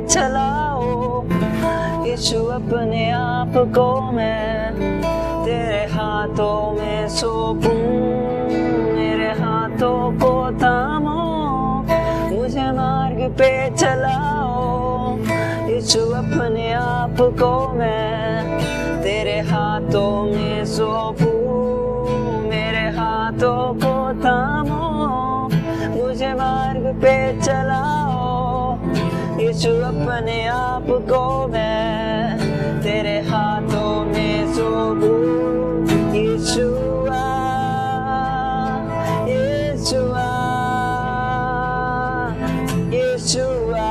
चलाओ यीशु अपने आप को मैं तेरे हाथों में सौंपूं, मेरे हाथों को थामो, मुझे मार्ग पे चलाओ यीशु अपने आप को मैं तेरे हाथों में सौंपूं, मेरे हाथों को थामो, मुझे मार्ग पे चलाओ यीशु अपने आप को मैं तेरे हाथों में सौंपूं। यीशुआ यीशुआ यीशुआ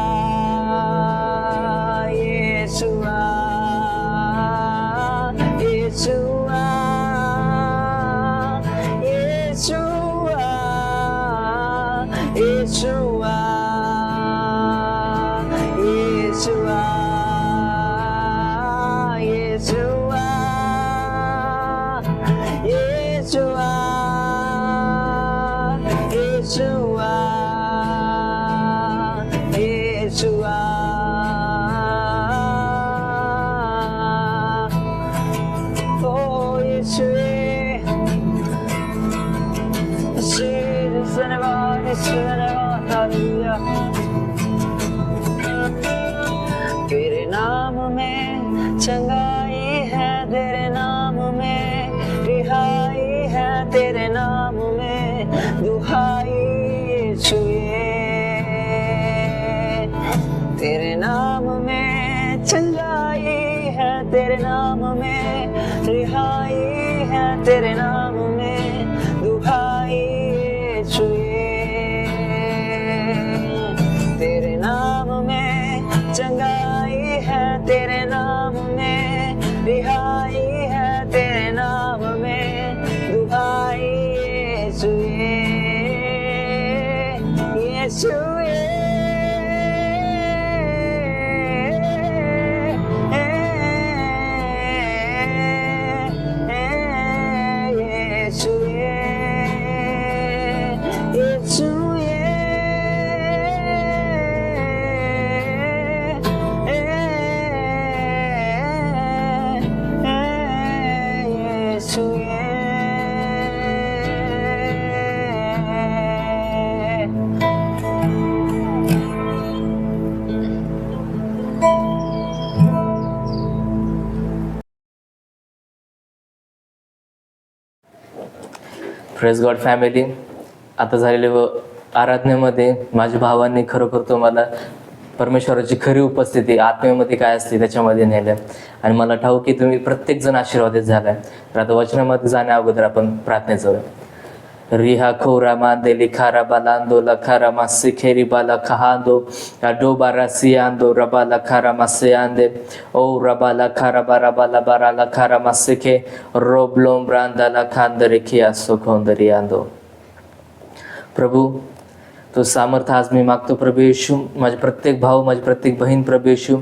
यीशुआ यीशुआ यीशुआ यीशुआ यीशुआ यीशुआ यीशुआ यीशुआ ओ यीशुए तेरे नाम में चंगाई है, तेरे नाम में रिहाई है, तेरे नाम में दुहाई यीशुए, तेरे नाम में चंगाई है, तेरे नाम में रिहाई है, तेरे नाम में दुहाई यीशुए, तेरे नाम में चंगाई है, तेरे नाम में रिहाई है, तेरे नाम में दुहाई यीशुए यीशुए प्रेज गॉड फॅमिली. आता झालेल्या आराधनेमध्ये माझ्या भावांनी खरोखर तुम्हाला परमेश्वराची खरी उपस्थिती आत्म्यामध्ये काय असते त्याच्यामध्ये नेलं आणि मला ठाऊक की तुम्ही प्रत्येक जण आशीर्वादित झालाय. तर आता वचनामध्ये जाण्या अगोदर आपण प्रार्थनेत जाऊया. रिहा खोरा मांदे लिखारा बालांदो लखारा मासे खेरी बाला खहांदो डोबारा सियांदो रबाला खारा मासे आंदे ओ रबाला खारा बारा बाला बारा लखारा मासे खे रोबलोम ब्रांदाला खांदरे खिया सुखोंदरी आंदो. प्रभू तो सामर्थ्य आज मी मागतो प्रभू येशू. माझे प्रत्येक भाऊ माझी प्रत्येक बहीण प्रभू येशू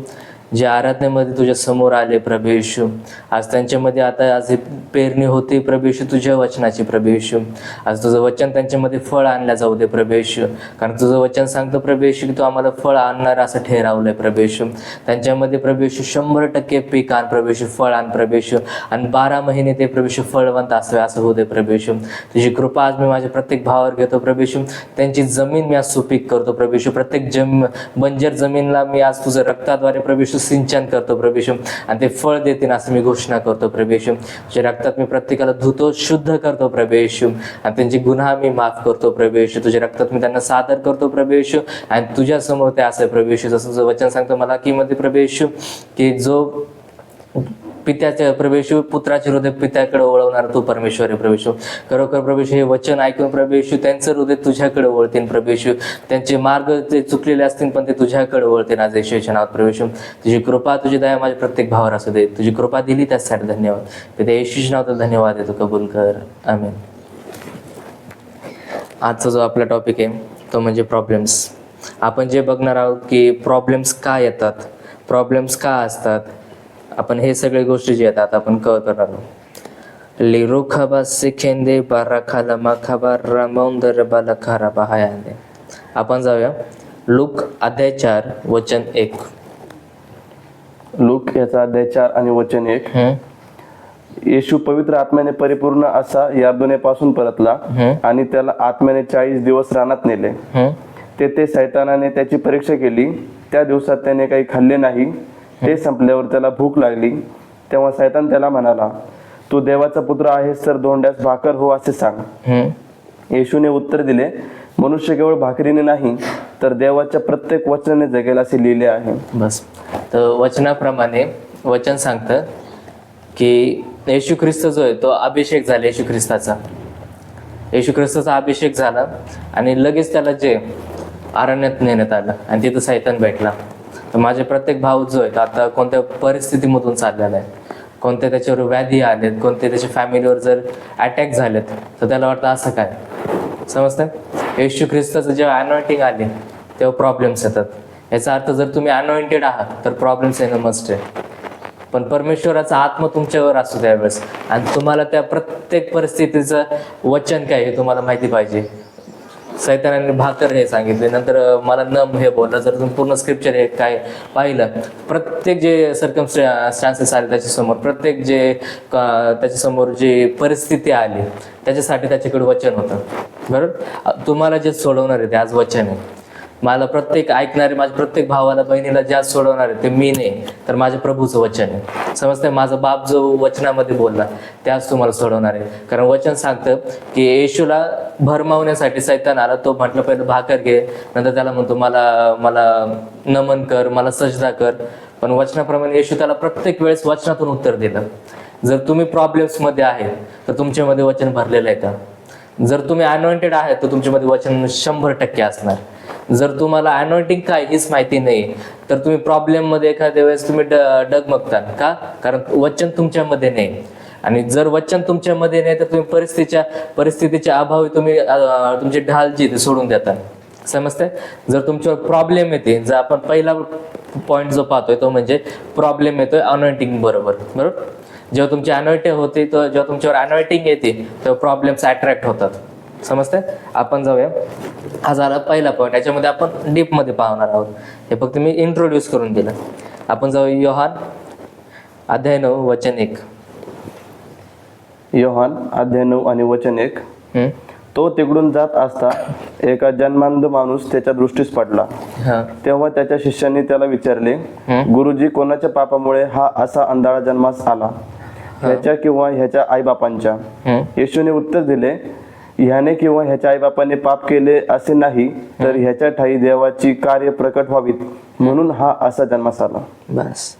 जे आराधनेमध्ये तुझ्या समोर आले प्रभू येशू, आज त्यांच्यामध्ये आता आज ही पेरणी होते प्रभू येशू तुझ्या वचनाची प्रभू येशू. आज तुझं वचन त्यांच्यामध्ये फळ आणल्या जाऊ दे प्रभू येशू, कारण तुझं वचन सांगतं प्रभू येशू की तू आम्हाला फळ आणणार असं ठरवलंय प्रभू येशू. त्यांच्यामध्ये प्रभू येशू 100% पीक आण प्रभू येशू, फळ आण प्रभू येशू आणि 12 महिने ते प्रभू येशू फळवंत असावे असं होऊ दे प्रभू येशू. तुझी कृपा आज मी माझ्या प्रत्येक भावावर घेतो प्रभू येशू. त्यांची जमीन मी आज सुपीक करतो प्रभू येशू. प्रत्येक बंजर जमीनला मी आज तुझं रक्ताद्वारे प्रभू येशू सिंचन करतो प्रभू येशू आणि ते फळ देतील असं मी घोषणा करतो प्रभू येशू. तुझ्या रक्तात मी प्रत्येकाला धुतो, शुद्ध करतो प्रभू येशू आणि त्यांची गुन्हा मी माफ करतो प्रभू येशू. तुझ्या रक्तात मी त्यांना सादर करतो प्रभू येशू आणि तुझ्या समोर ते असं प्रभू येशू जसं तुझं वचन सांगतं मलाकीमध्ये प्रभू येशू की जो पित्याच्या प्रभू येशू पुत्राचे हृदय पित्याकडे वळवणार तू परमेश्वर आहे प्रभू येशू. खरोखर प्रभू येशू हे वचन ऐकून प्रभू येशू त्यांचं हृदय तुझ्याकडे वळतील प्रभू येशू. त्यांचे मार्ग ते चुकलेले असतील पण ते तुझ्याकडे वळतील आज येशूच्या नावात प्रभू येशू. तुझी कृपा तुझी दया माझ्या प्रत्येक भावावर असू दे. तुझी कृपा दिली त्यासाठी धन्यवाद. पिता येशूच्या नावात धन्यवाद आहे, तू कबूल कर. आमेन. आजचा जो आपला टॉपिक आहे तो म्हणजे प्रॉब्लेम्स. आपण जे बघणार आहोत की प्रॉब्लेम्स का येतात, प्रॉब्लेम्स का असतात, आपण हे सगळे गोष्टी जे येतात आपण करणार आहोत. लिरो खबा सिखेंदे बारा खाला माखाबा रामौंदर बाला खारा बहायांदे. आपण जाऊया लूक अध्याय 4 वचन 1. लूक याचा अध्याय 4 आणि वचन 1. येशू पवित्र आत्म्याने परिपूर्ण असा यार्दोनेपासून परतला आणि त्याला आत्म्याने 40 दिवस रानात नेले. तेथे सैतानाने त्याची परीक्षा केली. त्या दिवसात त्याने काही खाल्ले नाही. ते संपल्यावर त्याला भूक लागली. तेव्हा सैतान त्याला म्हणाला, तू देवाचा पुत्र आहेस तर धोंड्यास भाकर हो असे सांग. येशूने उत्तर दिले, मनुष्य केवळ भाकरीने नाही तर देवाच्या प्रत्येक वचनाने जगेल असे लिहिले आहे. बस. तर वचनाप्रमाणे वचन सांगतं की येशू ख्रिस्त जो आहे तो अभिषेक झाला. येशू ख्रिस्ताचा अभिषेक झाला आणि लगेच त्याला जे अरण्यात नेण्यात आलं आणि तिथं सैतान भेटला. तर माझे प्रत्येक भाऊ जो आहे तो आता कोणत्या परिस्थितीमधून चाललेला आहे, कोणत्या त्याच्यावर व्याधी आलेत, कोणते त्याच्या फॅमिलीवर जर अटॅक झालेत, तर त्याला वाटतं असं काय. समजतं? येशू ख्रिस्ताचं जेव्हा अनॉइंटिंग आले तेव्हा प्रॉब्लेम्स येतात. याचा अर्थ जर तुम्ही अनॉइंटेड आहात तर प्रॉब्लेम्स येणं मस्ट आहे. पण परमेश्वराचा आत्मा तुमच्यावर असतो त्यावेळेस आणि तुम्हाला त्या प्रत्येक परिस्थितीचं वचन काय हे तुम्हाला माहिती पाहिजे. सैतानाने भाकर हे सांगितले, नंतर मला नम हे बोललं. जर तुम्ही पूर्ण स्क्रिप्चर हे काय पाहिलं, प्रत्येक जे सर्कमस्टान्सेस आले त्याच्यासमोर, प्रत्येक जे त्याच्यासमोर जे परिस्थिती आली त्याच्यासाठी त्याच्याकडे वचन होतं. बरोबर? तुम्हाला जे सोडवणार आहे ते आज वचन आहे. मला प्रत्येक ऐकणारे, माझ्या प्रत्येक भावाला बहिणीला ज्या सोडवणार आहे ते मी नाही तर माझ्या प्रभूचं वचन आहे. समजतंय? माझा बाप जो वचनामध्ये बोलला त्याच तुम्हाला सोडवणार आहे. कारण वचन सांगतं की येशूला भरमावण्यासाठी सैतान आला. तो म्हटलं पहिलं भाकर घे, नंतर त्याला म्हणतो मला नमन कर, मला सजदा कर. पण वचनाप्रमाणे येशू त्याला प्रत्येक वेळेस वचनातून उत्तर दिलं. जर तुम्ही प्रॉब्लेम्समध्ये आहे तर तुमच्यामध्ये वचन भरलेलं आहे का? जर तुम्ही अनॉइंटेड आहे तर तुमच्यामध्ये वचन 100% असणार. जर तुम्हाला अनॉइंटिंग काय हीच माहिती नाही तर तुम्ही प्रॉब्लेममध्ये एखाद्या वेळेस तुम्ही डगमगता का? कारण वचन तुमच्यामध्ये नाही. आणि जर वचन तुमच्यामध्ये नाही तर तुम्ही परिस्थितीच्या अभावी तुम्ही तुमची ढाल जी ते सोडून देता. समजतंय? जर तुमच्यावर प्रॉब्लेम येते, जर आपण पहिला पॉईंट जो पाहतोय तो म्हणजे प्रॉब्लेम येतोय अनॉइंटिंग बरोबर. जेव्हा तुमची अनॉइंटिंग होते, तर जेव्हा तुमच्यावर अनॉइंटिंग येते तेव्हा प्रॉब्लेम्स अट्रॅक्ट होतात. समजतंय? आपण जाऊया. हा झाला पहिला पॉईंट. याच्यामध्ये आपण डीपमध्ये पाहणार आहोत. हे फक्त मी इंट्रोड्यूस करून दिलं. आपण जाऊया योहान अध्याय 9 वचन 1. योहान अध्याय 9 आणि वचन 1. तो तिकडून जात असता एका जन्मांध माणूस त्याच्या दृष्टीस पडला. तेव्हा त्याच्या शिष्यांनी त्याला विचारले, गुरुजी, कोणाच्या पापामुळे हा असा अंधाळा जन्मास आला, ह्याच्या किंवा ह्याच्या आईबापांच्या? येशूने उत्तर दिले, ह्याने किंवा ह्याच्या आईबापाने पाप केले असे नाही, तर ह्याच्या ठाई देवाची कार्य प्रकट व्हावीत म्हणून हा असा जन्मास आला. बस.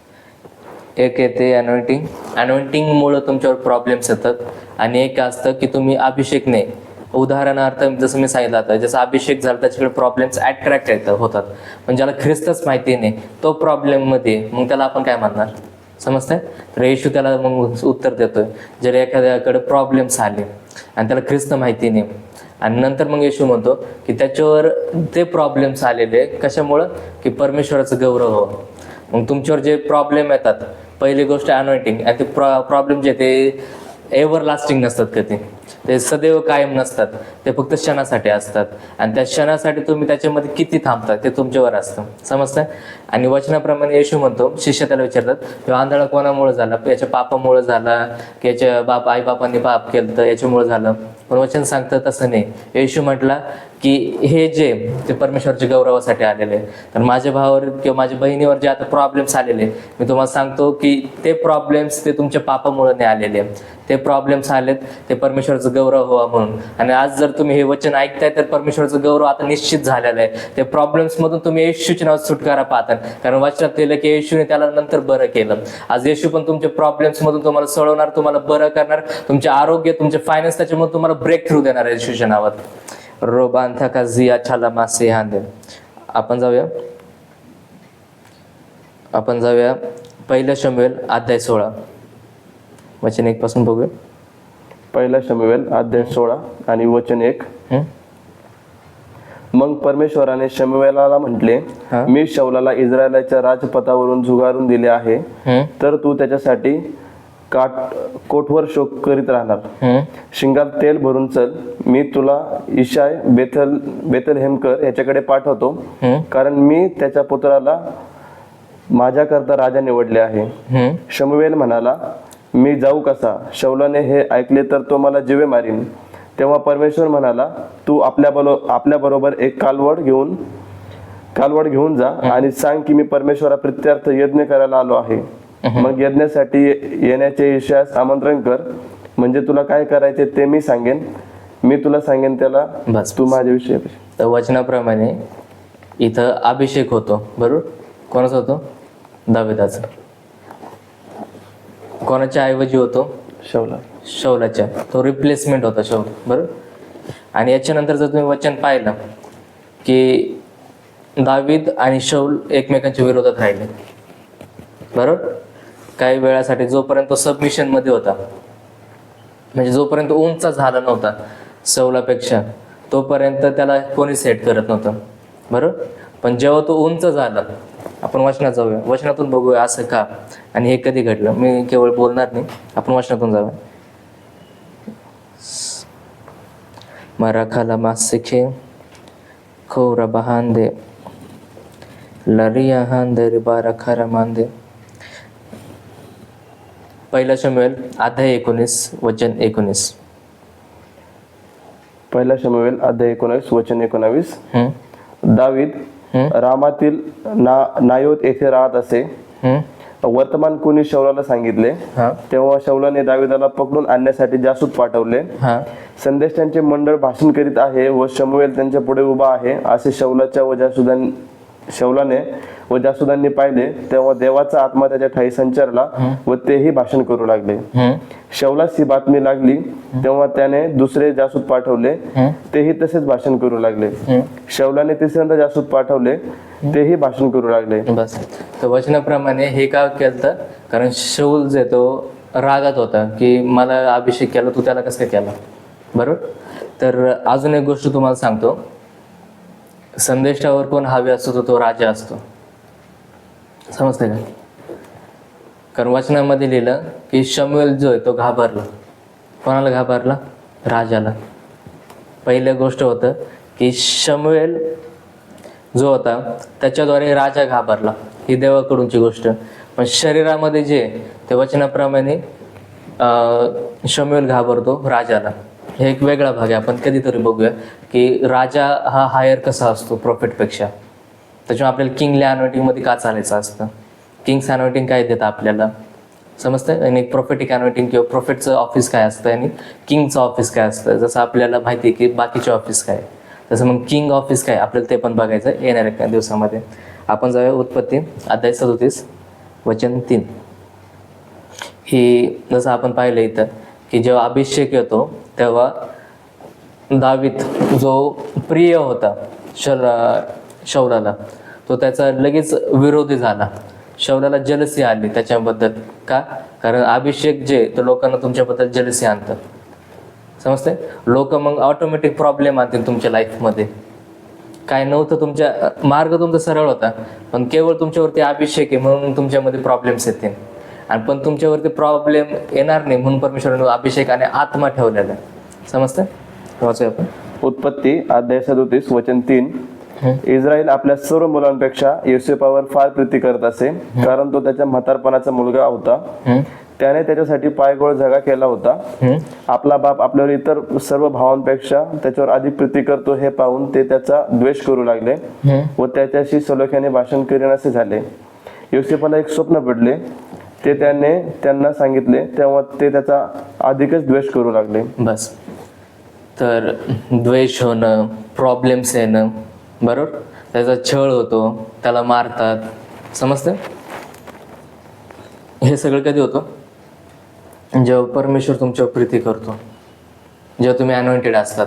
एक येते अनॉइंटिंग मुळे तुमच्यावर प्रॉब्लेम्स येतात. आणि एक असतं की तुम्ही अभिषेक नाही. उदाहरणार्थ जसं मी सांगितलं आता, जसं अभिषेक झाला त्याच्याकडे प्रॉब्लेम्स अट्रॅक्ट होतात. पण ज्याला ख्रिस्तच माहिती नाही तो प्रॉब्लेम मध्ये, मग त्याला आपण काय म्हणणार? समजतंय? तर येशू त्याला मग उत्तर देतोय, जर एखाद्याकडे प्रॉब्लेम्स आले आणि त्याला ख्रिस्त माहिती नाही आणि नंतर मग येशू म्हणतो की त्याच्यावर ते प्रॉब्लेम्स आलेले कशामुळं की परमेश्वराचं गौरव हो. मग तुमच्यावर जे प्रॉब्लेम येतात, पहिली गोष्ट अनॉइंटिंग. आणि ते प्रॉब्लेम जे ते एव्हर लास्टिंग नसतात कधी, ते सदैव कायम नसतात. ते फक्त क्षणासाठी असतात आणि त्या क्षणासाठी तुम्ही त्याच्यामध्ये किती थांबतात ते तुमच्यावर असतं. समजतं? आणि वचनाप्रमाणे येशू म्हणतो, शिष्य त्याला विचारतात, किंवा आंधळा कोणामुळे झाला? याच्या पापामुळे झाला की याच्या आईबापांनी पाप केलं तर याच्यामुळे झालं? पण वचन सांगतं तसं नाही. येशू म्हटला की हे जे ते परमेश्वरच्या गौरवासाठी आलेले. तर माझ्या भावावर किंवा माझ्या बहिणीवर जे आता प्रॉब्लेम्स आलेले, मी तुम्हाला सांगतो की ते प्रॉब्लेम्स ते तुमच्या पापामुळे नाही आलेले. ते प्रॉब्लेम्स आलेत ते परमेश्वराचं गौरव व्हावा म्हणून. आणि आज जर तुम्ही हे वचन ऐकताय तर परमेश्वराचं गौरव आता निश्चित झालेलं आहे. ते प्रॉब्लेम्स मधून तुम्ही येशूच्या नावात सुटकारा पाहता. कारण वचनात केलं की येशूने त्याला नंतर बरं केलं. आज येशू पण तुमच्या प्रॉब्लेम्स मधून तुम्हाला सोडवणार, तुम्हाला बरं करणार, तुमचे आरोग्य, तुमचे फायनान्स त्याच्यामध्ये तुम्हाला ब्रेक थ्रू देणार आहे येशूच्या नावात. रोबांथा का जिया छाला मासे हांदे. आपण जाऊया पहिला शमूएल अध्याय 16 वचन 1 पासून बघूया. पहिला शमूएल अध्याय 16 आणि वचन 1. मग परमेश्वराने शमूएलाला म्हटले, मी शौलाला इस्रायलाच्या राजपथावरून झुगारून दिले आहे, तर तू त्याच्यासाठी कोटवर शोक करीत राहणार. शिंगात तेल भरून चल, मी तुला इशाय बेथलहेमकर याच्याकडे पाठवतो, कारण मी त्याच्या पुत्राला माझ्याकरता राजा निवडले आहे. शमूएल म्हणाला, मी जाऊ कसा? शाऊलाने हे ऐकले तर तो मला जीवे मारीन. तेव्हा परमेश्वर म्हणाला, तू आपल्या बरोबर एक कालवड घेऊन जा आणि सांग की मी परमेश्वराप्रित्यर्थ यज्ञ करायला आलो आहे. मग यज्ञासाठी येण्याचे यशास आमंत्रण कर, म्हणजे तुला काय करायचे ते मी तुला सांगेन त्याला बस. तू माझ्याविषयी. तर वचनाप्रमाणे इथं अभिषेक होतो, बरोबर. कोणाचा होतो? दाविदाचा. कोणाच्या ऐवजी होतो? शौलाच्या. तो रिप्लेसमेंट होता शौल, बरोबर. आणि याच्यानंतर जर तुम्ही वचन पाहिलं की दावीद आणि शौल एकमेकांच्या विरोधात राहिले, बरोबर. काही वेळासाठी जोपर्यंत तो सबमिशन मध्ये होता, म्हणजे जोपर्यंत उंच झाला नव्हता शौलापेक्षा, तोपर्यंत त्याला कोणी सेट करत नव्हतं, बरोबर. पण जेव्हा तो उंच झाला, आपण वचनात जाऊया, वचनातून बघूया असं का आणि हे कधी घडलं. मी केवळ बोलणार नाही, आपण वचनातून जाऊया. मराखाला मासिखे खोरा बहांदे लरिया हांदे बारा मांदे. पहिला शमूएल अध्याय 19 वचन 19. पहिला शमूएल अध्याय 19 वचन 19. दावीद रामातील नायोत येथे राहत असे. वर्तमान कोणी शौलाला सांगितले. तेव्हा शौलाने दाविदाला पकडून आणण्यासाठी जासूस पाठवले. संदेशांचे मंडळ भाषण करीत आहे व शमूएल त्यांच्या पुढे उभा आहे असे शौलाने व जासुदांनी पाहिले. तेव्हा देवाचा आत्मा त्याच्या ठाई संचारला व तेही भाषण करू लागले. शौलास ही बातमी लागली तेव्हा त्याने दुसरे जासूस पाठवले, तेही तसेच भाषण करू लागले. शौलाने तिसऱ्यांदा जासूस पाठवले, तेही भाषण करू लागले. बस. तर वचनाप्रमाणे हे का केलं? कारण शौल जे तो रागात होता की मला अभिषेक केला, तू त्याला कसं काय केला, बरोबर. तर अजून एक गोष्ट तुम्हाला सांगतो, संदेशावर कोण हवे असतो तो राजा असतो, समजते का? कारण वचनामध्ये लिहिलं की शमूएल जो आहे तो घाबरला. कोणाला घाबरला? राजाला. पहिली गोष्ट होतं की शमूएल जो होता त्याच्याद्वारे राजा घाबरला, ही देवाकडूनची गोष्ट. पण शरीरामध्ये जे ते वचनाप्रमाणे शमूएल घाबरतो राजाला. हे एक वेगळा भाग आहे, आपण कधीतरी बघूया की राजा हा हायर कसा असतो प्रॉफिटपेक्षा. त्याच्यामुळे आपल्याला किंगली अनॉइंटिंग मध्ये का चालायचं असतं? किंग्स अनॉइंटिंग काय देतं आपल्याला, समजतं. आणि प्रॉफिटिक अनॉइंटिंग किंवा प्रॉफिटचं ऑफिस काय असतं आणि किंगचं ऑफिस काय असतं. जसं आपल्याला माहिती आहे की बाकीचे ऑफिस काय, तसं मग किंग ऑफिस काय आपल्याला ते पण बघायचं येणाऱ्या दिवसामध्ये. आपण जाऊया उत्पत्ती अध्याय 37 वचन 3. ही जसं आपण पाहिलं इथं की जेव्हा अभिषेक येतो तेव्हा दावीद जो प्रिय होता शौलाला, तो त्याचा लगेच विरोधी झाला. शौलाला जलसी आली त्याच्याबद्दल. का? कारण अभिषेक जे तो लोकांना तुमच्याबद्दल जलसी आणतं, समजते. लोक मग ऑटोमॅटिक प्रॉब्लेम आणतील तुमच्या लाईफमध्ये. काय नव्हतं, तुमच्या मार्ग तुमचा सरळ होता, पण केवळ तुमच्यावरती अभिषेक आहे म्हणून तुमच्यामध्ये प्रॉब्लेम्स येतील. आणि पण तुमच्यावरती प्रॉब्लेम येणार नाही म्हणून परमेश्वराने अभिषेक आणि आत्मा ठेवलेला, समजतं. वाचूया आपण उत्पत्ती अध्याय 37 वचन 3. इस्रायल आपल्या सर्व मुलांपेक्षा योसेफावर फार प्रीती करत असे, कारण तो त्याच्या म्हातारपणाचा मुलगा होता. त्याने त्याच्यासाठी पायगोळ जागा केला होता. आपला बाप आपल्यावर इतर सर्व भावांपेक्षा त्याच्यावर अधिक प्रीती करतो हे पाहून ते त्याचा द्वेष करू लागले व त्याच्याशी सलोख्याने भाषण करीनासे झाले. योसेफाला एक स्वप्न पडले, ते त्याने त्यांना सांगितले, तेव्हा ते त्याचा अधिकच द्वेष करू लागले. बस. तर द्वेष होणं, प्रॉब्लेम्स येणं, बरोबर. त्याचा छळ होतो, त्याला मारतात, समजतं. हे सगळं कधी होतं? जेव्हा परमेश्वर तुमच्यावर प्रीती करतो, जेव्हा तुम्ही अनॉइंटेड असतात,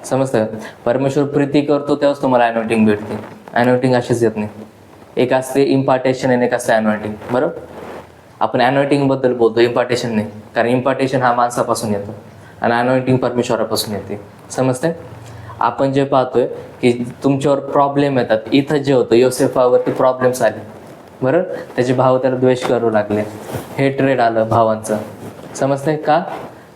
समजतं. परमेश्वर प्रीती करतो तेव्हाच तुम्हाला अनॉइंटिंग भेटते. अनॉइंटिंग अशीच येत नाही. एक असते इम्पार्टेशन आणि एक असते अनॉइंटिंग, बरोबर. आपण अनॉइंटिंग बद्दल बोलतो, इम्पार्टेशन नाही. कारण इम्पार्टेशन हा माणसापासून येतो आणि अनॉइंटिंग परमेश्वरापासून येते, समजते. आपण जे पाहतोय की तुमच्यावर प्रॉब्लेम येतात, इथं जे होतं योसेफावरती प्रॉब्लेम्स आले, बरोबर. त्याचे भाव त्याला द्वेष करू लागले, हेट्रेड आलं भावांचं, समजतंय का?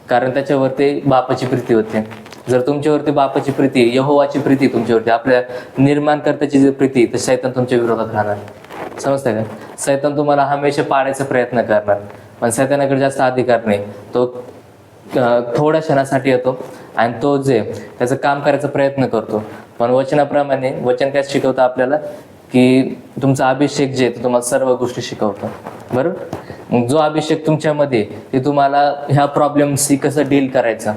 कारण त्याच्यावरती बापाची प्रीती होते. जर तुमच्यावरती बापाची प्रीती, यहोवाची प्रीती तुमच्यावरती, आपल्या निर्माणकर्त्याची जी प्रीती, तर शैतान तुमच्या विरोधात राहणार, समजतं का? सैतान तुम्हाला हमेशा पाडायचा प्रयत्न करणार, पण सैतानाकडे जास्त अधिकार नाही. तो थोड्या क्षणासाठी येतो आणि तो जे त्याचं काम करायचा प्रयत्न करतो. पण वचनाप्रमाणे वचन काय शिकवतं आपल्याला की तुमचा अभिषेक जे आहे, तुम्हाला सर्व गोष्टी शिकवतो. बरोबर? मग जो अभिषेक तुमच्यामध्ये ते तुम्हाला ह्या प्रॉब्लेम्सशी कसं डील करायचं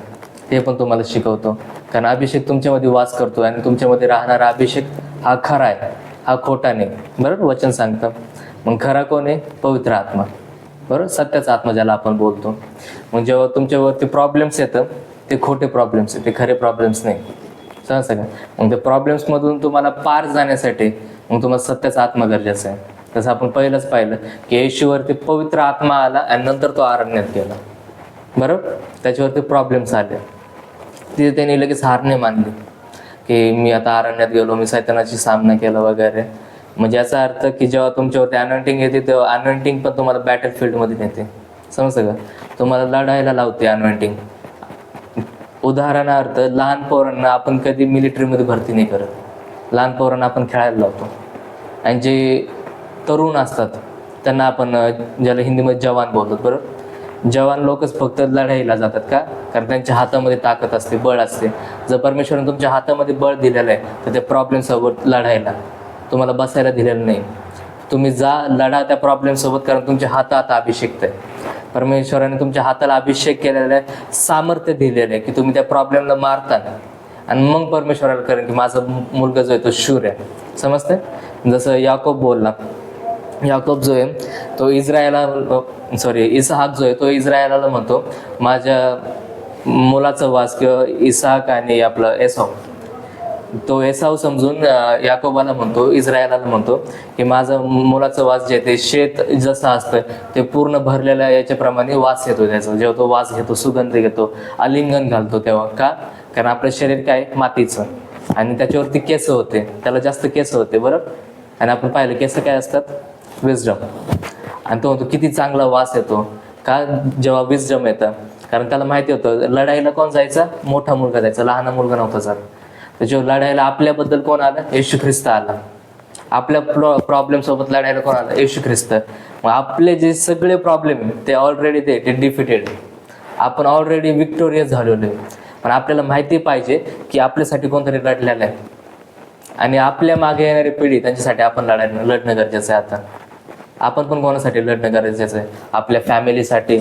ते पण तुम्हाला शिकवतो. कारण अभिषेक तुमच्यामध्ये वास करतो आणि तुमच्यामध्ये राहणारा अभिषेक हा खरा आहे, हा खोटा नाही. बरोबर? वचन सांगतं. मग खरा कोण आहे? पवित्र आत्मा. बरोबर? सत्याचा आत्मा ज्याला आपण बोलतो. मग जेव्हा तुमच्यावरती प्रॉब्लेम्स येतं ते खोटे प्रॉब्लेम्स आहेत, ते खरे प्रॉब्लेम्स नाही. समजतं का? मग त्या प्रॉब्लेम्समधून तुम्हाला पार जाण्यासाठी मग तुम्हाला सत्याचा आत्मा गरजेचा आहे. तसं आपण पहिलंच पाहिलं की येशूवरती पवित्र आत्मा आला आणि नंतर तो अरण्यात गेला. बरोबर? त्याच्यावरती प्रॉब्लेम्स आले, तिथे त्यांनी लगेच हार नाही मानली की मी आता अरण्यात गेलो, मी सैतानाशी सामना केला वगैरे. म्हणजे याचा अर्थ की जेव्हा तुमच्यावरती अनॉइंटिंग येते तेव्हा अनॉइंटिंग पण तुम्हाला बॅटल फील्डमध्ये नेते. समजतं का? तुम्हाला लढायला लावते अनॉइंटिंग. उदाहरणार्थ लहान पोरांना आपण कधी मिलिटरीमध्ये भरती नाही करत, लहान पोरांना आपण खेळायला लावतो. आणि जे तरुण असतात त्यांना आपण, ज्याला हिंदीमध्ये जवान बोलतात, बरोबर, जवान लोकच फक्त लढाईला जातात. का? कारण त्यांच्या हातामध्ये ताकद असते, बळ असते. जर परमेश्वराने तुमच्या हातामध्ये बळ दिलेलं आहे तर त्या प्रॉब्लेमसोबत लढायला, तुम्हाला बसायला दिलेलं नाही. तुम्ही जा, लढा त्या प्रॉब्लेमसोबत, कारण तुमच्या हातात अभिषेक आहे. परमेश्वराने तुमच्या हाताला अभिषेक केलेला आहे, सामर्थ्य दिलेलं आहे की तुम्ही त्या प्रॉब्लेमला मारता आणि मग परमेश्वराला करेन की माझा मुलगा जो आहे तो शूर आहे. समजते? जसं याकोब बोलला, याकोब जो आहे तो इसाहाक जो आहे तो इस्रायलाला म्हणतो माझ्या मुलाचा वास, किंवा इसाहाक आणि आपलं एसाव, तो एसाव समजून याकोबाला म्हणतो, इस्रायलाला म्हणतो की माझा मुलाचा वास जे ते शेत जसं असतं ते पूर्ण भरलेल्या याच्याप्रमाणे वास येतो त्याचा. जेव्हा तो वास घेतो, सुगंध घेतो, आलिंगन घालतो तेव्हा. का? कारण आपलं शरीर काय मातीचं आणि त्याच्यावरती केस होते, त्याला जास्त केस होते. बरोबर? आणि आपण पाहिलं केस काय असतात? विजडम. आणि तो म्हणतो किती चांगला वास येतो. का? जेव्हा विजडम येतं, कारण त्याला माहिती होतं लढाईला कोण जायचा? मोठा मुलगा जायचा, लहान मुलगा नव्हता जात. त्याच्यावर लढायला आपल्याबद्दल कोण आला? येशू ख्रिस्त आला. आपल्या प्रॉब्लेम सोबत लढायला कोण आला? येशू ख्रिस्त. मग आपले जे सगळे प्रॉब्लेम ते ऑलरेडी ते डिफिटेड, आपण ऑलरेडी विक्टोरियस झालेलो आहे. पण आपल्याला माहिती पाहिजे की आपल्यासाठी कोणतरी लढलेलं आहे आणि आपल्या मागे येणारी पिढी त्यांच्यासाठी आपण लढणं गरजेचं आहे. आता आपण पण कोणासाठी लढणं गरजेचं आहे? आपल्या फॅमिलीसाठी,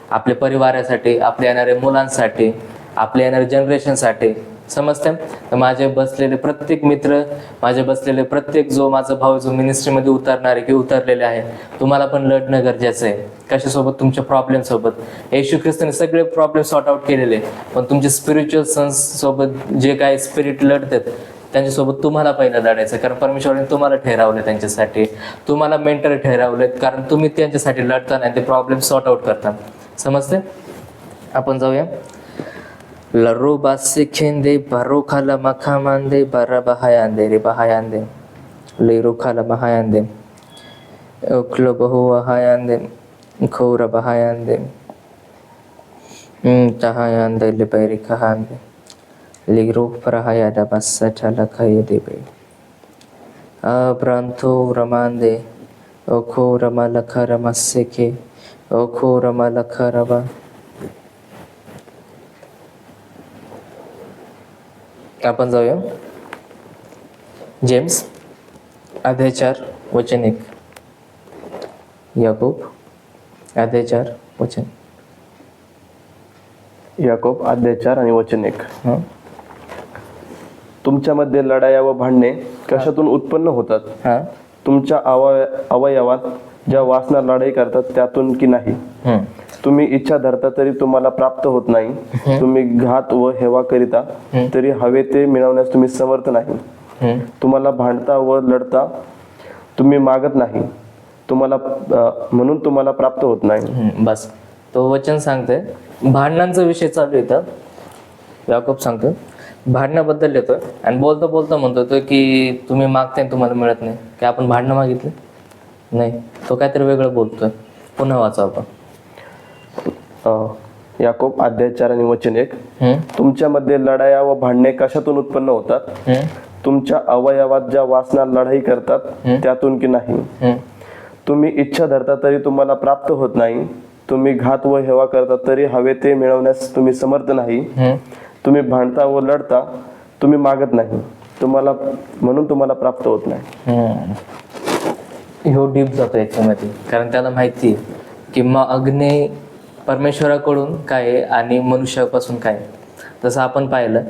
आपल्या परिवारासाठी, आपल्या येणाऱ्या मुलांसाठी, आपल्या येणाऱ्या जनरेशनसाठी. समजते? तर माझे बसलेले प्रत्येक मित्र, माझे बसलेले प्रत्येक जो माझा भाऊ जो मिनिस्ट्रीमध्ये उतरणारे की उतरलेले आहे, तुम्हाला पण लढणं गरजेचं आहे. कशासोबत? तुमच्या प्रॉब्लेमसोबत. येशू ख्रिस्ताने सगळे प्रॉब्लेम सॉर्ट आउट केलेले, पण तुमचे स्पिरिच्युअल सन्स सोबत जे काही स्पिरिट लढतात त्यांच्यासोबत तुम्हाला पहिलं लढायचं. कारण परमेश्वराने तुम्हाला ठरवलं त्यांच्यासाठी, तुम्हाला मेंटर ठरवलेत, कारण तुम्ही त्यांच्यासाठी लढता आणि ते प्रॉब्लेम सॉर्ट आउट करता. समजते? आपण जाऊया. लरू बासे खेंदे बारो खाला मखामांदे बारा बहायांदे रे बहायांदे लेरू खाला बहायांदे ओखलो बहु वहायांदे खोरा बहायांदे तहायांदे ले बैरी कहांदे लिग्रो परहायादा बस्सा चला खाये देबे अब्रांथो रमांदे ओखो रमा लखा रमस्सेके ओखो रमा लखा रबा. आपण जाऊया जेम्स अध्याय 4 वचन 1. याकोब अध्याय 4 वचन. याकोब अध्याय 4 आणि वचन 1. तुमच्यामध्ये लढाया व भांडणे कशातून उत्पन्न होतात? तुमच्या अवयवात ज्या वासना लढाई करतात त्यातून की नाही? तुम्ही इच्छा धरता तरी तुम्हाला प्राप्त होत नाही. तुम्ही घात व हेवा करिता तरी हवे ते मिळवण्यास तुम्ही समर्थ नाही. तुम्हाला भांडता व लढता तुम्ही मागत नाही, तुम्हाला म्हणून तुम्हाला प्राप्त होत नाही. बस तो वचन सांगते. भांडणांचा विषय चालू येतं. याकोब सांगतो भांडणाबद्दल येतोय आणि बोलता बोलता म्हणतो की तुम्ही मागताय तुम्हाला मिळत नाही. काय आपण भांडणं मागितलं नाही? तो काहीतरी वेगळं बोलतोय. पुन्हा वाचा आपण. याकोब अध्याय 4 आणि वचन 1. तुमच्यामध्ये लढाया व भांडणे कशातून उत्पन्न होतात? तुमच्या अवयवात ज्या वासना लढाई करतात त्यातून की नाही? तुम्ही इच्छा धरता तरी तुम्हाला प्राप्त होत नाही. तुम्ही घात व हेवा करता तरी हवे ते मिळवण्यास तुम्ही समर्थ नाही. तुम्ही भांडता व लढता, तुम्ही मागत नाही, म्हणून तुम्हाला प्राप्त होत नाही. ह्यो डीप जातो याच्यामध्ये, कारण त्याला माहिती आहे की मागणे परमेश्वराकडून काय आहे आणि मनुष्यापासून काय आहे. जसं आपण पाहिलं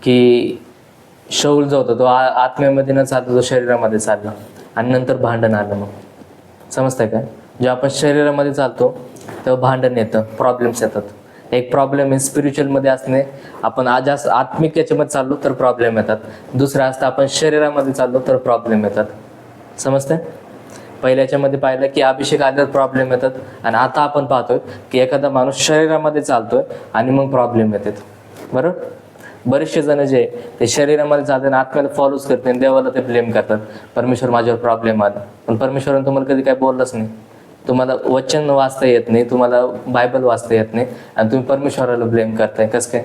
की शौल जो होता तो आत्म्यामध्ये न चालतो, तो शरीरामध्ये चालला आणि नंतर भांडण आलं. मग समजतंय का, जेव्हा आपण शरीरामध्ये चालतो तेव्हा भांडण येतं, प्रॉब्लेम्स येतात. एक प्रॉब्लेम आहे स्पिरिच्युअलमध्ये असणे, आपण आज आत्मिक याच्यामध्ये चाललो तर प्रॉब्लेम येतात. दुसरं असतं आपण शरीरामध्ये चाललो तर प्रॉब्लेम येतात. समजतंय, पहिल्याच्यामध्ये पाहिलं की अभिषेक आल्यावर प्रॉब्लेम येतात, आणि आता आपण पाहतोय की एखादा माणूस शरीरामध्ये चालतोय आणि मग प्रॉब्लेम येतात. बरोबर, बरेचसे जण जे ते शरीरामध्ये चालतात आणि आत्म्याला फॉलोच करते आणि देवाला ते ब्लेम करतात, परमेश्वर माझ्यावर प्रॉब्लेम आला. पण परमेश्वराने तुम्हाला कधी काय बोललंच नाही. तुम्हाला वचन वाचता येत नाही, तुम्हाला बायबल वाचता येत नाही, आणि तुम्ही परमेश्वराला ब्लेम करताय. कसं काय,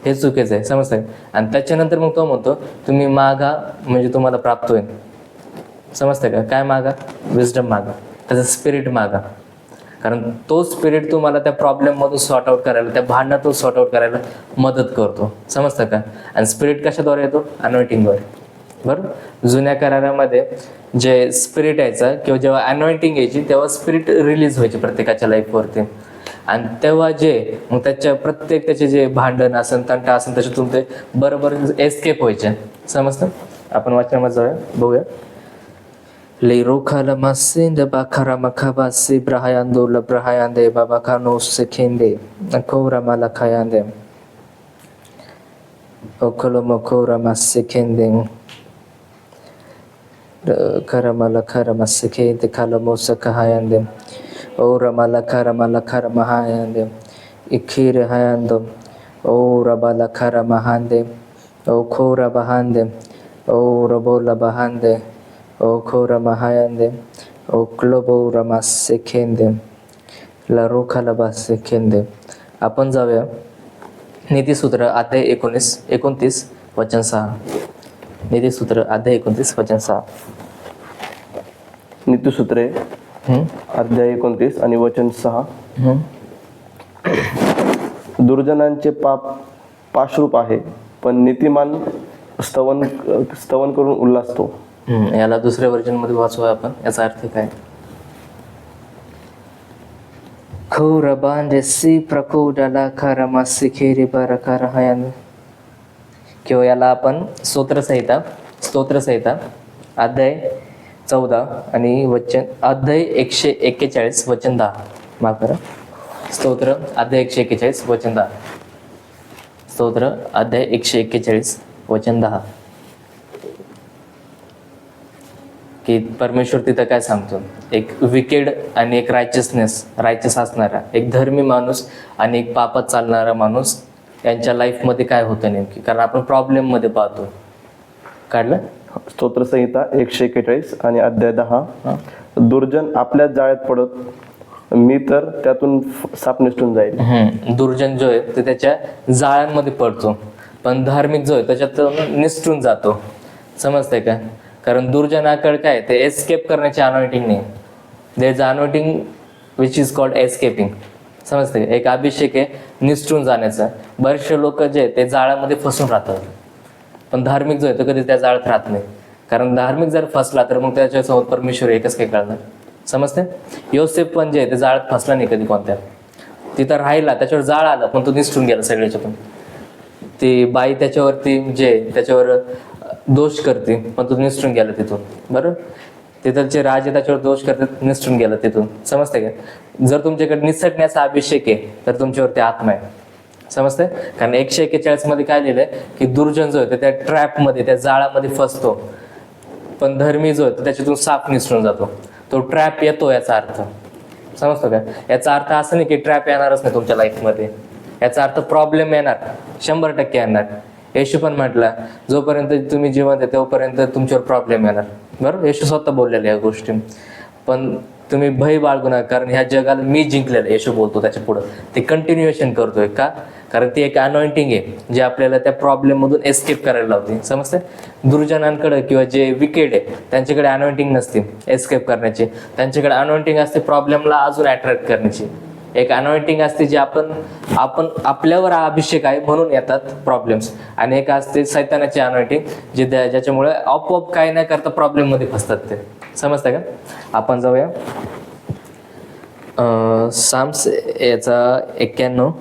हे चुकीचं आहे. समजतंय. आणि त्याच्यानंतर मग तो म्हणतो तुम्ही मागा म्हणजे तुम्हाला प्राप्त होईल. समजतंय का, काय मागा, विजडम मागा, त्याचं स्पिरिट मागा, कारण तो स्पिरिट तुम्हाला त्या प्रॉब्लेममधून सॉर्ट आउट करायला, त्या भांडणातून सॉर्ट आउट करायला मदत करतो. समजतं का. आणि स्पिरिट कशाद्वारे येतो, अनॉइंटिंगद्वारे. बरोबर, जुन्या करारामध्ये जे स्पिरिट यायचं किंवा जेव्हा अनॉइंटिंग यायची तेव्हा स्पिरिट रिलीज व्हायचे प्रत्येकाच्या लाईफवरती, आणि तेव्हा जे मग त्याच्या प्रत्येक त्याचे जे भांडण असेल, तंटा असेल, त्याच्यातून ते बरोबर एस्केप व्हायचे. समजतं. आपण वाचनामध्ये जाऊया, बघूया. Leroka la masinde bakara makabasi brahayando la brahayande babakano sekende akora malakayande okolomokora masekende karamala karamaseke kalamosa kahayande ora malakara malakara mahayande ikire hayando ora balakara mahande okora bahande ora bola bahande O Kora Mahayande, O Globo Ramasekende, La Rokalabassekende. आपण जाऊया नीतिसूत्र अध्याय 29 वचन 6. नीतिसूत्र अध्याय 29 वचन 6. नीतिसूत्रे अध्याय 29 आणि वचन 6. दुर्जनांचे पाप पाशरूप आहे, पण नीतिमान स्तवन करून उल्हासतो. याला दुसऱ्या वर्जन मध्ये वाचूया आपण. याचा अर्थ काय, खोर बांधेसी प्रकोडाला खरमासी खेरी बरकार हयान, किंवा याला आपण स्तोत्रसंहिता अध्याय 14 आणि वचन अध्याय 141 वचन 10. माफ करा, स्तोत्र अध्याय 141 वचन 10. स्तोत्र अध्याय 141 वचन 10. की परमेश्वर तिथं काय सांगतो, एक विकेड आणि एक रायचस असणारा, एक धर्मी माणूस आणि एक पापात चालणारा माणूस यांच्या लाईफमध्ये काय होतं नेमकी, कारण आपण प्रॉब्लेम मध्ये पाहतो. काढलं स्तोत्रसंहिता 141 आणि अध्याय 10. दुर्जन आपल्याच जाळ्यात पडत, मी तर त्यातून साप निसटून जाईल. दुर्जन जो आहे ते त्याच्या जाळ्यांमध्ये पडतो, पण धार्मिक जो आहे त्याच्यात निसटून जातो. समजतंय का, कारण दुर्जनाकडे काय ते एस्केप करण्याची अनॉइंटिंग नाही. There is anointing which is called escaping. समजते, एक अभिषेक आहे निसटून जाण्याचा. बरेचसे लोक जे ते जाळ्यामध्ये फसून राहतात, पण धार्मिक जो आहे तो कधी त्या जाळ्यात राहत नाही. कारण धार्मिक जर फसला तर मग त्याच्यासोबत परमेश्वर एकच काही कळणार. समजते, योसेफ पण जे ते जाळ्यात फसला नाही कधी कोणत्या, तिथं राहिला, त्याच्यावर जाळ आला पण तो निसटून गेला सगळ्याच्यातून. ती बाई त्याच्यावरती जे त्याच्यावर दोष करते पण तो निसटून गेला तिथून. बरोबर, तिथलचे राजे त्याच्यावर दोष करतात, निसटून गेला तिथून. समजते का, जर तुमच्याकडे निसटण्याचा अभिषेक आहे तर तुमच्यावरती आत्मा आहे. समजते, कारण 141 मध्ये काय लिहिलंय की दुर्जन जो आहे त्या ट्रॅपमध्ये, त्या जाळामध्ये फसतो, पण धर्मी जो आहे त्याच्यातून साप निसटून जातो. तो ट्रॅप येतो याचा अर्थ. समजतो का, याचा अर्थ असं नाही की ट्रॅप येणारच नाही तुमच्या लाईफमध्ये. याचा अर्थ प्रॉब्लेम येणार, 100% येणार. येशू पण म्हटलं जोपर्यंत तुम्ही जिवंत आहे तोपर्यंत तुमच्यावर प्रॉब्लेम येणार. बरोबर, येशू स्वतः बोललेले या गोष्टी. पण तुम्ही भय बाळगू नका, कारण ह्या जगाला मी जिंकलेलं येशू बोलतो त्याच्या पुढं. ते कंटिन्युएशन करतोय का, कारण ती एक अनॉइंटिंग आहे जे आपल्याला त्या प्रॉब्लेम मधून एस्केप करायला लावते. समजते. दुर्जनांकडे किंवा जे विकेड आहे त्यांच्याकडे अनॉइंटिंग नसते एस्केप करण्याची, त्यांच्याकडे अनॉइंटिंग असते प्रॉब्लेमला अजून अट्रॅक्ट करण्याची. एक अनॉइंटिंग असते जी आपण आपल्यावर अभिषेक आहे म्हणून येतात प्रॉब्लेम्स, आणि एक असते सैतानाची अनॉइंटिंग जी ज्याच्यामुळे आपोआप काय नाही करता प्रॉब्लेम मध्ये फसतात ते. समजतं का. आपण जाऊया साम्स याचा 91.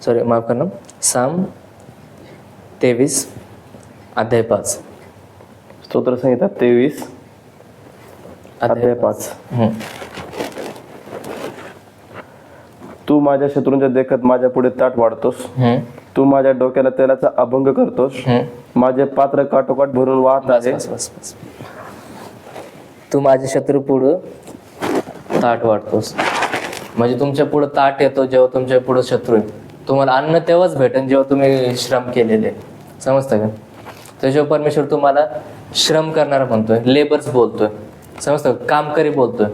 सॉरी माफ करना. साम 23 अध्याय 5. स्तोत्र संहिता 23 अध्याय 5. तू माझ्या शत्रूंच्या देखत माझ्या पुढे ताट वाढतोस, तू माझ्या डोक्याला तेलाचा अभंग करतोस, माझे पात्र काठोकाठ भरून वाहत आहे. तू माझ्या शत्रू पुढं ताट वाढतोस, म्हणजे तुमच्या पुढे ताट येतो जेव्हा तुमच्या पुढे शत्रू आहे. तुम्हाला अन्न तेव्हाच भेटेल जेव्हा तुम्ही श्रम केलेले. समजतं का. त्याच्यावर परमेश्वर तुम्हाला श्रम करणारा म्हणतोय, लेबर्स बोलतोय. समजतं. कामकरी बोलतोय.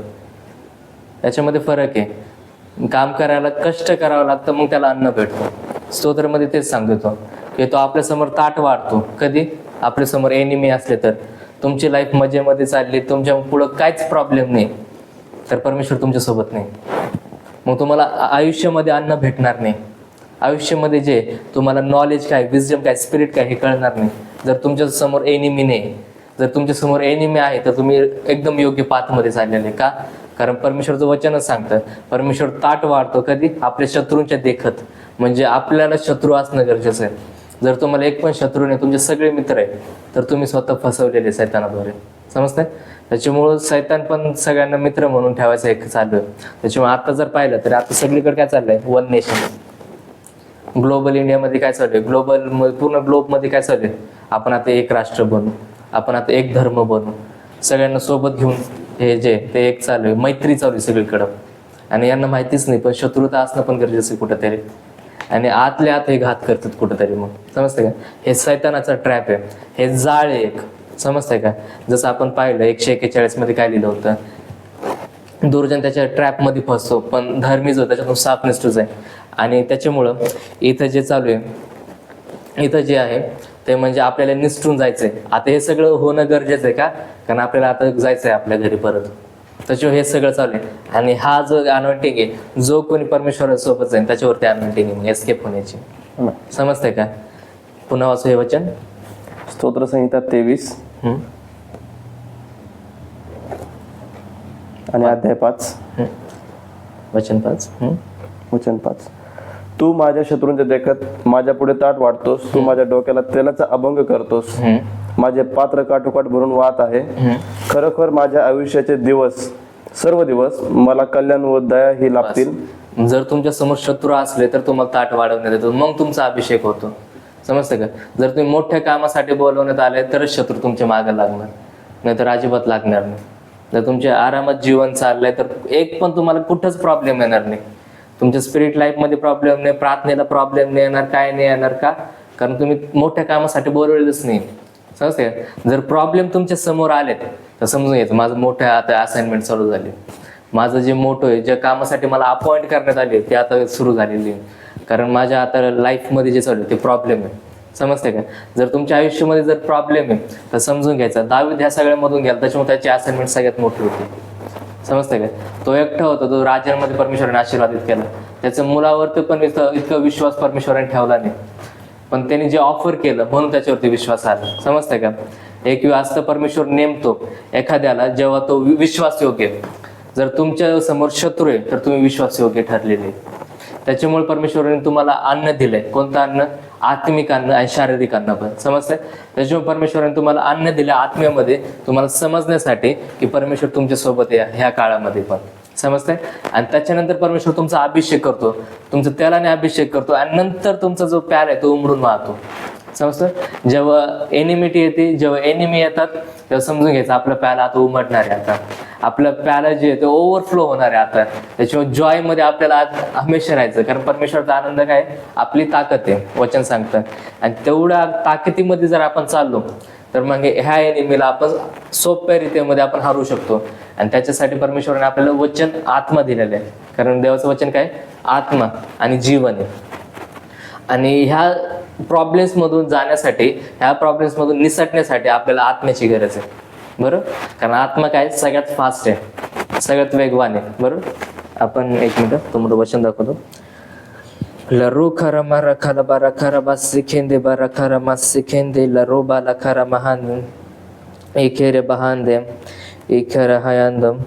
याच्यामध्ये फरक आहे. काम करायला कष्ट करावं लागतं, मग त्याला अन्न भेटतं. स्तोत्रामध्ये तेच सांगतो की तो आपल्यासमोर ताट वाढतो कधी, आपल्यासमोर एनिमी असले तर. तुमची लाईफ मजेमध्ये चालली, तुमच्या पुढं काहीच प्रॉब्लेम नाही, तर परमेश्वर तुमच्यासोबत नाही. मग तुम्हाला आयुष्यामध्ये अन्न भेटणार नाही. आयुष्यामध्ये जे तुम्हाला नॉलेज काय, विजडम काय, स्पिरिट काय हे कळणार नाही जर तुमच्या समोर एनिमी नाही. जर तुमच्या समोर एनिमी आहे तर तुम्ही एकदम योग्य पाथमध्ये चाललेले. का, कारण परमेश्वरचं वचनच सांगतं परमेश्वर ताट वाढतो कधी, आपल्या शत्रूंच्या देखत. म्हणजे आपल्याला शत्रू असणं गरजेचं आहे. जर तुम्हाला एक पण शत्रू नाही, तुमचे सगळे मित्र आहे, तर तुम्ही स्वतः फसवलेले सैतानाद्वारे. समजतंय. त्याच्यामुळं सैतान पण सगळ्यांना मित्र म्हणून ठेवायचं एक चालू आहे. त्याच्यामुळे आता जर पाहिलं तर आता सगळीकडे काय चाललंय, वन नेशन. ग्लोबल इंडियामध्ये काय चालू आहे, पूर्ण ग्लोबमध्ये काय चालू आहे, आपण आता एक राष्ट्र बनू, आपण आता एक धर्म बनू, सगळ्यांना सोबत घेऊन हे जे ते एक चालू आहे. मैत्री चालू आहे सगळीकडं, आणि यांना माहितीच नाही पण शत्रुता असणं पण गरजेचं आहे कुठंतरी, आणि आतल्या आत हे घात करतात कुठंतरी. मग समजतंय का. हे सैतानाचा ट्रॅप आहे, हे जाळ आहे एक. समजतंय का. जसं आपण पाहिलं 141 मध्ये काय लिहिलं होतं, दुर्जन त्याच्या ट्रॅप मध्ये फसतो पण धर्मी जो त्याच्यातून साफ निष्ठूच आहे. आणि त्याच्यामुळं इथं जे चालू आहे, इथं जे आहे ते म्हणजे आपल्याला निसटून जायचंय. आता हे सगळं होणं गरजेचं आहे का, कारण आपल्याला आता जायचंय आपल्या घरी परत. त्याच्यावर हे सगळं चालू आहे. आणि हा जो अनॉइंटिंग आहे, जो कोणी परमेश्वरासोबत जाईल त्याच्यावरती अनॉइंटिंग आहे, एस्केप होण्याची. समजतंय का. पुन्हा वाचू हे वचन. स्तोत्र संहिता 23 आणि अध्याय 5 वचन 5. वचन 5. तू माझ्या शत्रूंच्या देखत माझ्या पुढे ताट वाढतोस, तू माझ्या डोक्याला तेलाचा अभंग करतोस, माझे पात्र काठोकाठ भरून वाहत आहे. खरोखर माझ्या आयुष्याचे दिवस, सर्व दिवस मला कल्याण व दया ही लाभतील. जर तुमच्या समोर शत्रू असले तर तुम्हाला ताट वाढवण्यात येतो, मग तुमचा अभिषेक होतो. समजतं का. जर तुम्ही मोठ्या कामासाठी बोलवण्यात आले तरच शत्रू तुमच्या मागे लागणार, नाहीतर अजिबात लागणार नाही. जर तुमच्या आरामात जीवन चाललंय तर एक पण तुम्हाला कुठंच प्रॉब्लेम येणार नाही. तुमच्या स्पिरिट लाईफ मध्ये प्रॉब्लेम नाही, प्रार्थनेला प्रॉब्लेम नाही येणार, काय नाही येणार. का, कारण तुम्ही मोठ्या कामासाठी बोलवलेलंच नाही. समजते. जर प्रॉब्लेम तुमच्या समोर आलेत तर समजून घ्यायचं माझं मोठं आता असाइनमेंट चालू झाली, माझं जे मोठं आहे, ज्या कामासाठी मला अपॉइंट करण्यात आले ते आता सुरू झालेली आहे. कारण माझ्या आता लाईफमध्ये जे चालू आहे ते प्रॉब्लेम आहे. समजते का. जर तुमच्या आयुष्यामध्ये जर प्रॉब्लेम आहे तर समजून घ्यायचा दावीद ह्या सगळ्यामधून गेला, त्याच्यामुळे त्याची असाइनमेंट सगळ्यात मोठी होती. समजते का. तो एकटा होता, तो राज्यांमध्ये परमेश्वराने आशीर्वादित केला, त्याच्या मुलावरती पण इतका विश्वास परमेश्वराने ठेवला नाही, पण त्यांनी जे ऑफर केलं म्हणून त्याच्यावरती विश्वास आला. समजते का. एक वेळ असतं परमेश्वर नेमतो एखाद्याला जेव्हा तो विश्वास योग्य. जर तुमच्या समोर शत्रू आहे तर तुम्ही विश्वास योग्य ठरलेले. त्याच्यामुळे परमेश्वराने तुम्हाला अन्न दिलंय. कोणतं अन्न, आत्मिक अन्न आणि शारीरिक अन्न पण. समजतंय. त्याच्यामुळे परमेश्वराने तुम्हाला अन्न दिलं आत्म्यामध्ये, तुम्हाला समजण्यासाठी की परमेश्वर तुमच्या सोबत आहे ह्या काळामध्ये पण. समजतंय. आणि त्याच्यानंतर परमेश्वर तुमचा अभिषेक करतो, तुमचा तेलाने अभिषेक करतो, आणि नंतर तुमचा जो प्यार आहे तो उमरून वाहतो. समजतं. जेव्हा एनिमिटी येते, जेव्हा एनिमी येतात, तेव्हा समजून घ्यायचं आपलं प्याला आता उमटणार आहे. आता आपलं प्याला जे आहे ते ओव्हरफ्लो होणार आहे. आता त्याच्यामुळे जॉय मध्ये आपल्याला आज हमेशा राहायचं, कारण परमेश्वराचा आनंद काय आपली ताकद आहे, वचन सांगतं. आणि तेवढ्या ताकदीमध्ये जर आपण चाललो तर मग ह्या एनिमीला आपण सोप्या रीतीमध्ये आपण हारू शकतो. आणि त्याच्यासाठी परमेश्वराने आपल्याला वचन आत्मा दिलेलं आहे, कारण देवाचं वचन काय आत्मा आणि जीवन आहे. आणि ह्या प्रॉब्लेम्स मधून जाण्यासाठी, ह्या प्रॉब्लेम्स मधून निसटण्यासाठी आपल्याला आत्म्याची गरज आहे. बरोबर, कारण आत्मा काय सगळ्यात फास्ट आहे, सगळ्यात वेगवान आहे. बरोबर, आपण एक मिनिट तुम्हाला वचन दाखवतो. लरू खरा मारा खरा बारा खरा बास सिखेंदे बारा खरा मास सिखेंदे लरो बाला खरा महान एकेरे बहांदे इखरा हयांदम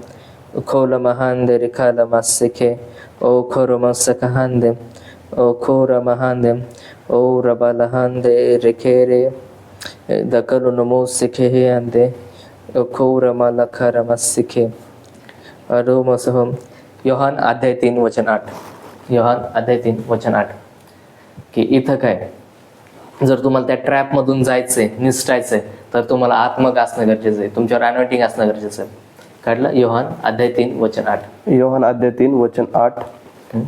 खोल महांदे रिखाला मास सिखे ओ खोरो मसकहांदे ओ खोरा महांदे ओ रबालहांदे रिखेरे दकलु नमो सिखे हे अंदे ओ खोरा माला खरा मास सिखे अरो मसहम. योहान अध्याय 3 वचन 8. योहान अध्याय 3 वचन 8 की इथं काय, जर तुम्हाला त्या ट्रॅप मधून जायचंय, निसटायचंय, तर तुम्हाला आत्मक असणं गरजेचं आहे, तुमच्यावर अनॉइंटिंग असणं गरजेचं आहे. काढलं योहान अध्याय 3 वचन 8. योहान अध्याय 3 वचन 8.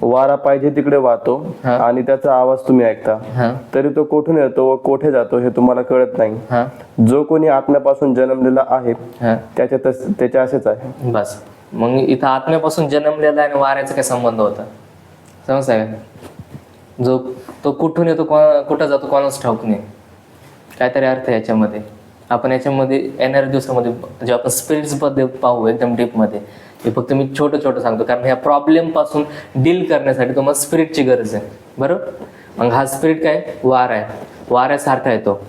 वारा पाहिजे तिकडे वाहतो आणि त्याचा आवाज तुम्ही ऐकता, तरी तो कुठून येतो व कोठे जातो हे तुम्हाला कळत नाही. जो कोणी आत्म्यापासून जन्मलेला आहे त्याच्या असेच आहे. बस, मग इथं आत्म्यापासून जन्मलेला आणि वाऱ्याचा काय संबंध होता समजता का? जो तो कुठून येतो, कुठं जातो कोणाच ठाऊक नाही, काहीतरी अर्थ आहे याच्यामध्ये. आपण याच्यामध्ये येणाऱ्या दिवसामध्ये जेव्हा आपण स्पिरिट्स बद्दल पाहू एकदम डीप मध्ये, हे फक्त मी छोटं सांगतो, कारण ह्या प्रॉब्लेम पासून डील करण्यासाठी तुम्हाला स्पिरिटची गरज आहे. बरोबर, मग हा स्पिरिट काय वारा आहे, वाऱ्यासारखा येतो,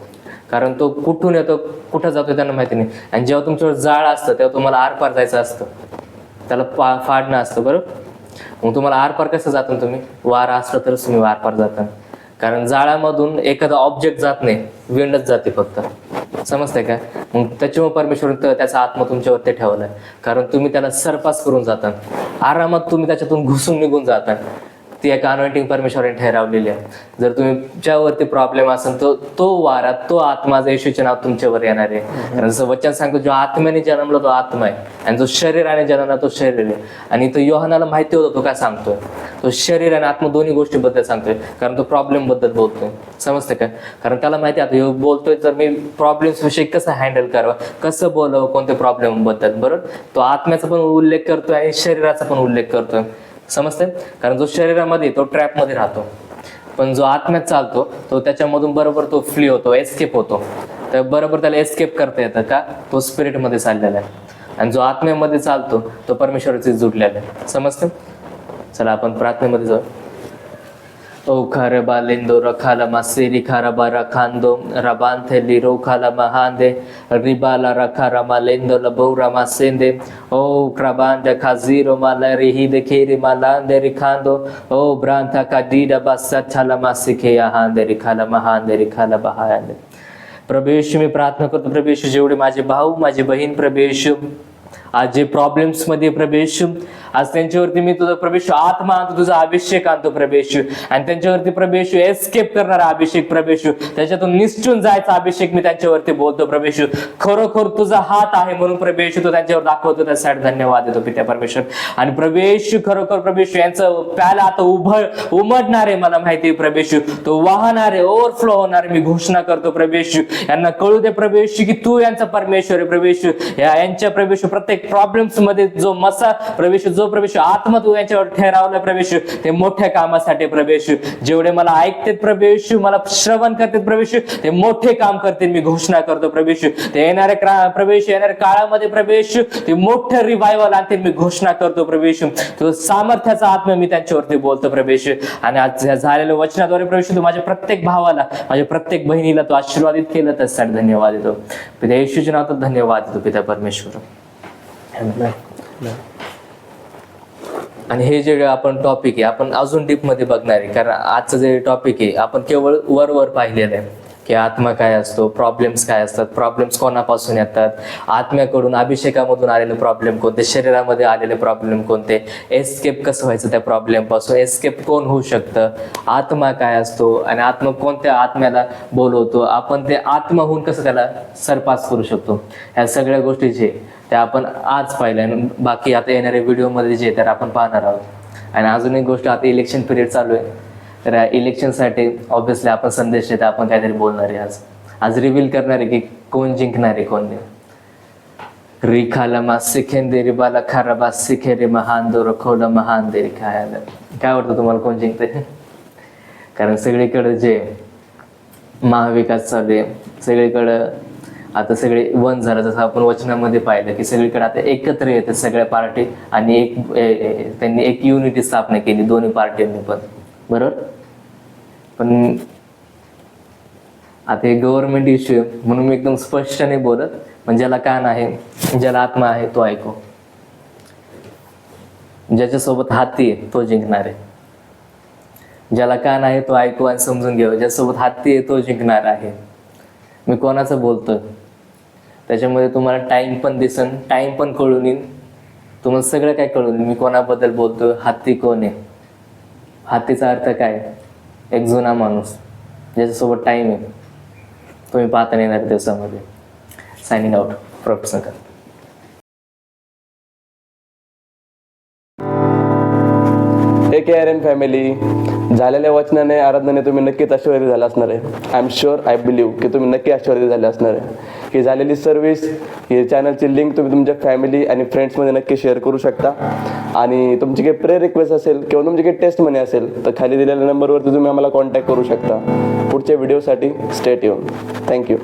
कारण तो कुठून येतो कुठं जातो त्यांना माहिती नाही. आणि जेव्हा तुमच्यावर जाळ असतं तेव्हा तुम्हाला आरपार जायचं असतं, त्याला फाडणं असतं. बरोबर, मग तुम्हाला आरपार कसं जातं तुम्ही, वारा असलं तरच तुम्ही आरपार जाता, कारण जाळ्यामधून एखादा ऑब्जेक्ट जात नाही, विंडच जाते फक्त. समजतंय का? मग त्याच्यामुळे परमेश्वर त्याचा आत्मा तुमच्यावरती ठेवलाय, कारण तुम्ही त्याला सरपास करून जाता, आरामात तुम्ही त्याच्यातून घुसून निघून जाता. ती एक अनॉइंटिंग परमेश्वराने ठरवलेली आहे. जर तुमच्यावरती प्रॉब्लेम असेल तर तो वारा, तो आत्मा, येशूचे नाव तुमच्यावर येणार आहे. कारण जसं वचन सांगतो, जो आत्म्याने जन्मला तो आत्मा आहे, आणि जो शरीराने जन्मला तो शरीर आहे. आणि तो योहानाला माहिती होतं तो काय सांगतोय, तो शरीर आणि आत्मा दोन्ही गोष्टीबद्दल सांगतोय, कारण तो प्रॉब्लेम बद्दल बोलतोय. समजते का? कारण त्याला माहिती आहे आता बोलतोय तर मी प्रॉब्लेम्स विषयी कसं हँडल करावं, कसं बोलावं कोणत्या प्रॉब्लेम बद्दल. बरोबर, तो आत्म्याचा पण उल्लेख करतोय आणि शरीराचा पण उल्लेख करतोय. समजते? कारण जो शरीरामध्ये तो ट्रॅप मध्ये राहतो, पण जो आत्म्यात चालतो तो त्याच्यामधून बरोबर तो फ्ली होतो, एस्केप होतो. तर बरोबर त्याला एस्केप करता येतं का, तो स्पिरिट मध्ये चाललेला आहे. आणि जो आत्म्यामध्ये चालतो तो परमेश्वराशी जुडलेला आहे. समजते? चला आपण प्रार्थनेमध्ये जाऊ. ओ खर बालेंदो रखाला मासेरी खारा बारा खांदो रबांथे लिरो खाला महांदे रिबाला रखा रमालेंदो लबोरा मासेंदे ओ क्रबांडे खाजीरो माला रिही देखीरी मालांदे रिखांदो ओ ब्रांथा का डीडा बासच्छाला मासिके आहांदे रिखाला महांदे रिखाला बहांदे. प्रभू येशू, मी प्रार्थना करतो प्रभू येशू, जेवढे माझे भाऊ माझी बहीण प्रभू येशू आज जे प्रॉब्लेम्स मध्ये प्रभू येशू, आज त्यांच्यावरती मी तुझा प्रभू येशू आत्मा आणतो, तुझा अभिषेक आणतो प्रभू येशू, आणि त्यांच्यावरती प्रभू येशू एस्केप करणारा अभिषेक प्रभू येशू, त्याच्यातून निसटून जायचा अभिषेक मी त्यांच्यावरती बोलतो प्रभू येशू. खरोखर तुझा हात आहे म्हणून प्रभू येशू तो त्यांच्यावर दाखवतो, त्यासाठी धन्यवाद देतो पित्या परमेश्वर. आणि प्रभू येशू खरोखर प्रभू येशू यांचं प्याला आता उमडणार आहे, मला माहिती आहे प्रभू येशू, तो वाहणार आहे, ओव्हरफ्लो होणार आहे. मी घोषणा करतो प्रभू येशू, यांना कळू दे प्रभू येशू की तू यांचा परमेश्वर आहे प्रभू येशू. यांच्या प्रभू येशू प्रत्येक प्रॉब्लेम्स मध्ये जो मसा प्रभू येशू, जो प्रभू येशू आत्मा तू यांच्यावर ठेरावला प्रभू येशू, ते मोठ्या कामासाठी प्रभू येशू. जेवढे मला ऐकतात प्रभू येशू, मला श्रवण करतात प्रभू येशू, ते मोठे काम करतील. मी घोषणा करतो प्रभू येशू, ते येणाऱ्या प्रभू येशू, येणाऱ्या काळामध्ये प्रभू येशू ते मोठं रिवायवल आणतील. मी घोषणा करतो प्रभू येशू, तो सामर्थ्याचा आत्मा मी त्यांच्यावरती बोलतो प्रभू येशू. आणि आज झालेल्या वचनाद्वारे प्रभू येशू, तू माझ्या प्रत्येक भावाला, माझ्या प्रत्येक बहिणीला तू आशीर्वादित केलं, त्यासाठी धन्यवाद देतो पिता येशूच्या नावात. धन्यवाद देतो पिता परमेश्वर. आणि हे जे आपण टॉपिक आहे आपण अजून डीप मध्ये बघणार आहे, कारण आजचं जे टॉपिक आहे आपण केवळ वर पाहिलेलं आहे, की आत्मा काय असतो, प्रॉब्लेम्स काय असतात, प्रॉब्लेम्स कोणापासून येतात, आत्म्याकडून अभिषेकामधून आलेले प्रॉब्लेम कोणते, शरीरामध्ये आलेले प्रॉब्लेम कोणते, एस्केप कसं व्हायचं त्या प्रॉब्लेमपासून, एस्केप कोण होऊ शकतं, आत्मा काय असतो आणि आत्मा कोणत्या आत्म्याला बोलवतो, आपण ते आत्मा होऊन कसं त्याला सरपास करू शकतो, ह्या सगळ्या गोष्टी जे त्या आपण आज पाहिल्या आणि बाकी आता येणाऱ्या व्हिडिओमध्ये जे तर आपण पाहणार आहोत. आणि अजून एक गोष्ट, आता इलेक्शन पिरियड चालू आहे, तर या इलेक्शनसाठी ऑब्व्हियसली आपण संदेश देतो, आपण काहीतरी बोलणार आहे. आज रिव्हील करणार आहे की कोण जिंकणार आहे, कोण नाही. रिखाला सिखेंदेरी बाला खाराबा सिखेरी महान दोर खोला महान देरी खायला. काय वाटतं तुम्हाला कोण जिंकते? कारण सगळीकडे जे महाविकास चालू आहे, सगळीकडं आता सगळे वन झालं, जसं आपण वचनामध्ये पाहिलं की सगळीकडे आता एकत्र येतात सगळ्या पार्टी आणि त्यांनी एक युनिटी स्थापना केली दोन्ही पार्टींनी पण, बरोबर. पण आता हे गव्हर्नमेंट इश्यू आहे म्हणून मी एकदम स्पष्ट नाही बोलत, पण ज्याला कान आहे, ज्याला आत्मा आहे तो ऐको, ज्याच्यासोबत हाती आहे तो जिंकणार आहे. ज्याला कान आहे तो ऐकू आणि समजून घ्यावं, ज्याच्यासोबत हाती आहे तो जिंकणार आहे. मी कोणाचं बोलतोय त्याच्यामध्ये तुम्हाला टाइम पण दिसन, टाइम पण कळून येईल, तुम्हाला सगळं काय कळून येईल. मी कोणाबद्दल बोलतोय, हत्ती कोण आहे, हत्तीचा अर्थ काय, एक जुना माणूस ज्याच्यासोबत टाइम आहे, तुम्ही पाहता येणार दिवसामध्ये. Signing out, professor. AKRN family, झालेल्या वचनाने आराधनाने तुम्ही नक्कीच आशीर्वादित झाला असणार आहे. I am sure, I believe की तुम्ही नक्की आशीर्वादित झाले असणार आहे. ही झालेली सर्व्हिस, ही चॅनलची लिंक तुम्ही तुमच्या फॅमिली आणि फ्रेंड्समध्ये नक्की शेअर करू शकता. आणि तुमची काही प्रेयर रिक्वेस्ट असेल किंवा तुमची काही टेस्ट मनी असेल तर खाली दिलेल्या नंबरवरती तुम्ही आम्हाला कॉन्टॅक्ट करू शकता. पुढच्या व्हिडिओसाठी स्टे ट्यून. थँक्यू.